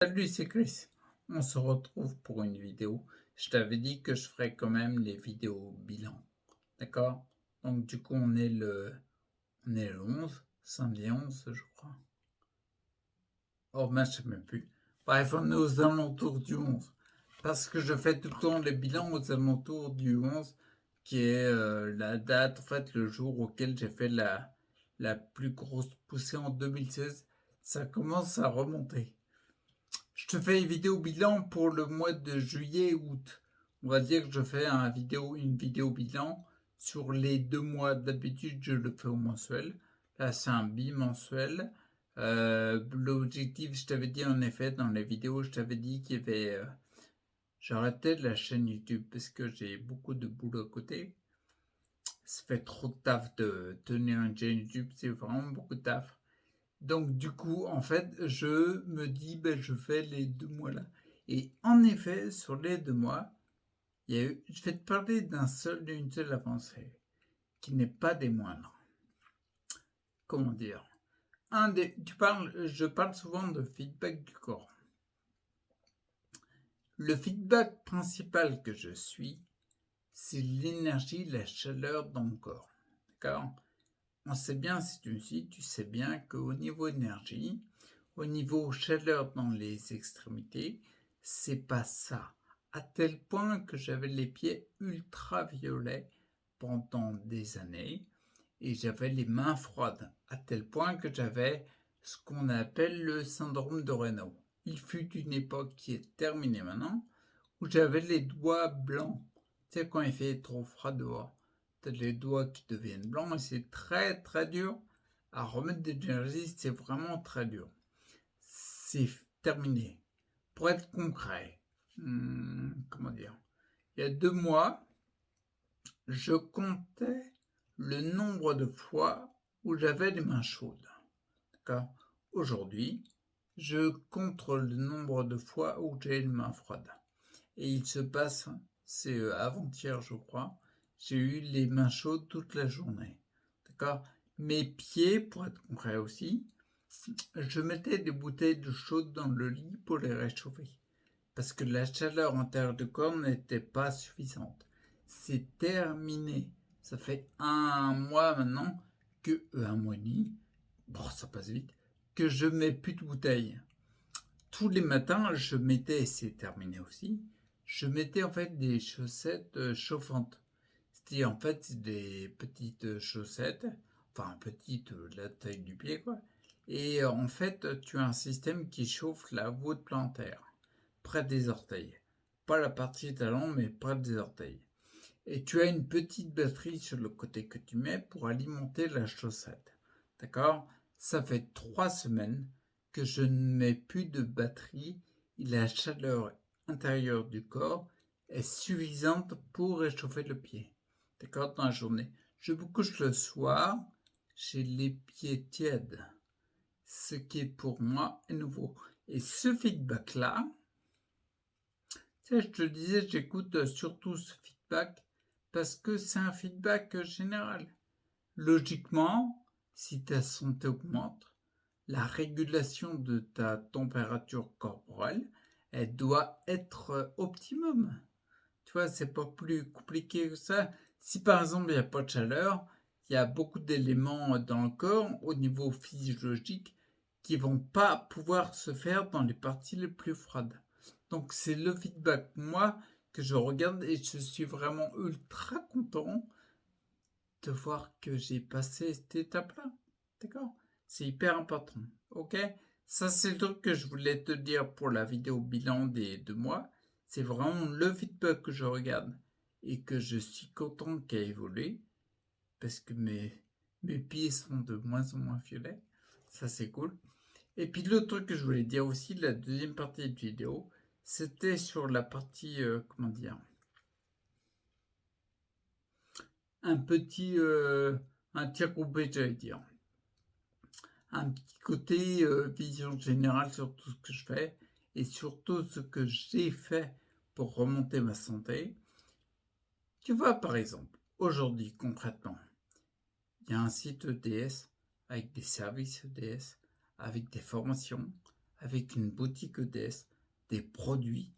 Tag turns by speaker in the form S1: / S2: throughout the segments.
S1: Salut, c'est Chris. On se retrouve pour une vidéo. Je t'avais dit que je ferais quand même les vidéos bilan. D'accord? Donc du coup, on est le 11, samedi 11, je crois. Oh, ben, je sais même plus. Bref, on est aux alentours du 11. Parce que je fais tout le temps les bilans aux alentours du 11, qui est la date, en fait, le jour auquel j'ai fait la plus grosse poussée en 2016. Ça commence à remonter. Je te fais une vidéo bilan pour le mois de juillet-août. On va dire que je fais une vidéo bilan sur les 2 mois. D'habitude, je le fais au mensuel. Là, c'est un bimensuel. L'objectif, je t'avais dit en effet dans les vidéos, je t'avais dit qu'il y avait. J'arrêtais la chaîne YouTube parce que j'ai beaucoup de boulot à côté. Ça fait trop de taf de tenir une chaîne YouTube, c'est vraiment beaucoup de taf. Donc du coup, en fait, je me dis, ben, je fais les 2 mois là. Et en effet, sur les 2 mois, je vais te parler d'une seule avancée, qui n'est pas des moindres. Comment dire? Je parle souvent de feedback du corps. Le feedback principal que je suis, c'est l'énergie, la chaleur dans le corps. D'accord? On sait bien, si tu me suis, tu sais bien qu'au niveau énergie, au niveau chaleur dans les extrémités, c'est pas ça. À tel point que j'avais les pieds ultraviolets pendant des années et j'avais les mains froides. À tel point que j'avais ce qu'on appelle le syndrome de Raynaud. Il fut une époque qui est terminée maintenant où j'avais les doigts blancs. Tu sais, quand il fait trop froid dehors, t'as les doigts qui deviennent blancs et c'est très très dur à remettre de l'énergie, c'est vraiment très dur. C'est terminé. Pour être concret, comment dire, il y a 2 mois, je comptais le nombre de fois où j'avais les mains chaudes. D'accord? Aujourd'hui, je compte le nombre de fois où j'ai les mains froides. Et il se passe, c'est avant-hier, je crois, j'ai eu les mains chaudes toute la journée. D'accord? Mes pieds, pour être concret aussi, je mettais des bouteilles d'eau chaude dans le lit pour les réchauffer. Parce que la chaleur intérieure du corps n'était pas suffisante. C'est terminé. Ça fait un mois maintenant un mois et demi, bon, ça passe vite, que je mets plus de bouteilles. Tous les matins, c'est terminé aussi, je mettais en fait des chaussettes chauffantes. C'est-à-dire en fait c'est des petites chaussettes, enfin petites, la taille du pied quoi. Et en fait, tu as un système qui chauffe la voûte plantaire, près des orteils. Pas la partie talon, mais près des orteils. Et tu as une petite batterie sur le côté que tu mets pour alimenter la chaussette. D'accord? Ça fait 3 semaines que je ne mets plus de batterie et la chaleur intérieure du corps est suffisante pour réchauffer le pied. D'accord? Dans la journée. Je me couche le soir, j'ai les pieds tièdes. Ce qui est pour moi est nouveau. Et ce feedback-là, tu sais, je te disais, j'écoute surtout ce feedback parce que c'est un feedback général. Logiquement, si ta santé augmente, la régulation de ta température corporelle, elle doit être optimum. Tu vois, c'est pas plus compliqué que ça. Si par exemple il n'y a pas de chaleur, il y a beaucoup d'éléments dans le corps au niveau physiologique qui vont pas pouvoir se faire dans les parties les plus froides. Donc c'est le feedback, moi, que je regarde et je suis vraiment ultra content de voir que j'ai passé cette étape-là. D'accord? C'est hyper important. Ok? Ça, c'est le truc que je voulais te dire pour la vidéo bilan des 2 mois. C'est vraiment le feedback que je regarde et que je suis content qu'il ait évolué parce que mes pieds sont de moins en moins violets. Ça, c'est cool. Et puis l'autre truc que je voulais dire aussi, la deuxième partie de vidéo, c'était sur la partie, comment dire, un petit, un tir groupé, j'allais dire. Un petit côté vision générale sur tout ce que je fais et surtout ce que j'ai fait pour remonter ma santé. Tu vois, par exemple, aujourd'hui, concrètement, il y a un site EDS avec des services EDS, avec des formations, avec une boutique EDS, des produits,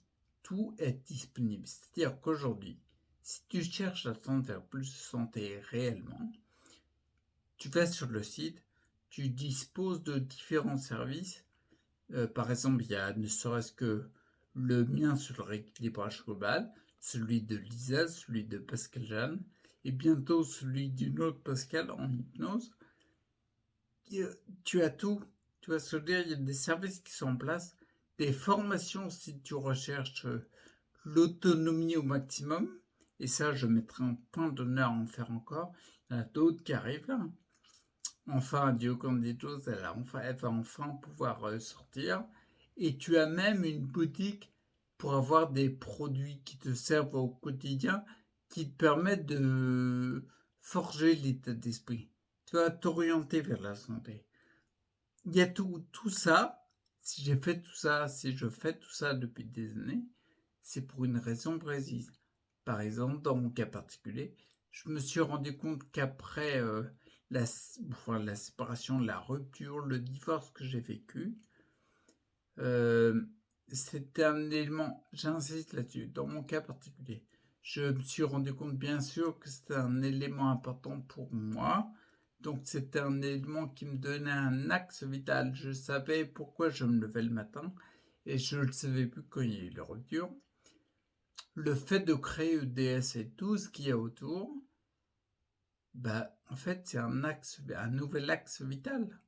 S1: tout est disponible. C'est-à-dire qu'aujourd'hui, si tu cherches à tendre vers plus de santé réellement, tu vas sur le site, tu disposes de différents services. Par exemple, il y a ne serait-ce que le mien sur le rééquilibrage global, celui de Lisa, celui de Pascal Jeanne, et bientôt celui d'une autre Pascal en hypnose. Tu as tout. Tu vois ce que je veux dire, il y a des services qui sont en place, des formations si tu recherches l'autonomie au maximum, et ça, je mettrai un point d'honneur à en faire encore. Il y en a d'autres qui arrivent là. Enfin, Dieu Candidos, elle va enfin pouvoir sortir. Et tu as même une boutique pour avoir des produits qui te servent au quotidien, qui te permettent de forger l'état d'esprit. Tu vas t'orienter vers la santé. Il y a tout ça. Si je fais tout ça depuis des années, c'est pour une raison précise. Par exemple, dans mon cas particulier, je me suis rendu compte qu'après la séparation, la rupture, le divorce que j'ai vécu, c'était un élément, j'insiste là-dessus, dans mon cas particulier, je me suis rendu compte bien sûr que c'était un élément important pour moi. Donc c'était un élément qui me donnait un axe vital. Je savais pourquoi je me levais le matin et je ne le savais plus quand il y a eu la rupture. Le fait de créer EDS et tout ce qu'il y a autour, bah en fait c'est un nouvel axe vital.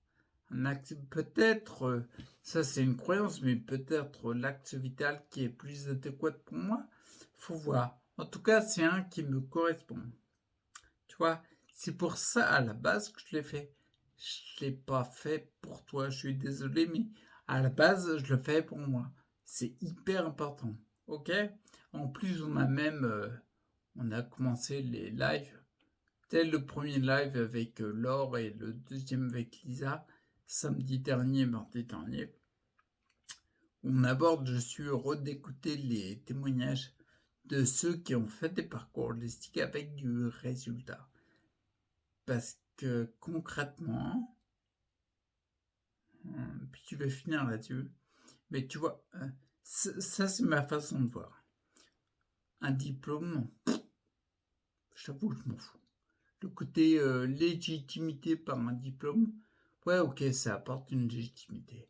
S1: Un axe peut-être, ça c'est une croyance, mais peut-être l'axe vital qui est plus adéquat pour moi. Faut voir. En tout cas, c'est un qui me correspond. Tu vois, c'est pour ça à la base que je l'ai fait. Je l'ai pas fait pour toi, je suis désolé, mais à la base, je le fais pour moi. C'est hyper important. Ok? En plus, on a commencé les lives. Tel le premier live avec Laure et le deuxième avec Lisa, samedi dernier, mardi dernier. Je suis heureux d'écouter les témoignages de ceux qui ont fait des parcours holistiques avec du résultat. Parce que concrètement, puis tu vas finir là-dessus, mais tu vois, ça c'est ma façon de voir. Un diplôme, j'avoue que je m'en fous. Le côté légitimité par un diplôme, ouais ok, ça apporte une légitimité.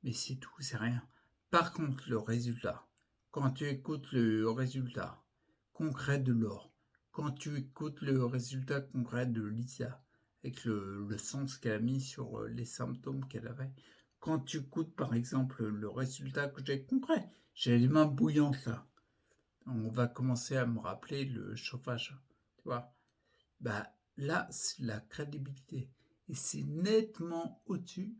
S1: Mais c'est tout, c'est rien. Par contre, le résultat, quand tu écoutes le résultat concret de Laure, quand tu écoutes le résultat concret de Lisa, avec le sens qu'elle a mis sur les symptômes qu'elle avait, quand tu écoutes par exemple le résultat que j'ai concret, j'ai les mains bouillantes là, on va commencer à me rappeler le chauffage, tu vois, bah là c'est la crédibilité et c'est nettement au-dessus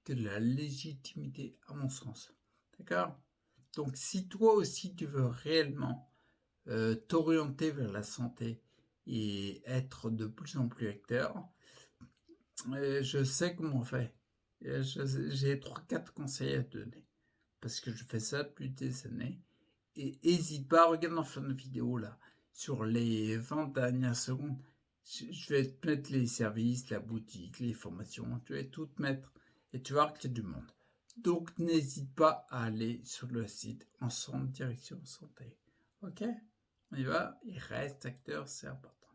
S1: que de la légitimité à mon sens. D'accord? Donc si toi aussi tu veux réellement t'orienter vers la santé et être de plus en plus acteur, je sais comment on fait. J'ai 3-4 conseils à te donner parce que je fais ça depuis des années. Et n'hésite pas, regarde en fin de vidéo là, sur les 20 dernières secondes, je vais te mettre les services, la boutique, les formations, je vais tout te mettre et tu vas voir qu'il y a du monde. Donc n'hésite pas à aller sur le site Ensemble Direction Santé. Ok? On y va, il reste acteur, c'est important.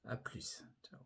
S1: À plus. Ciao.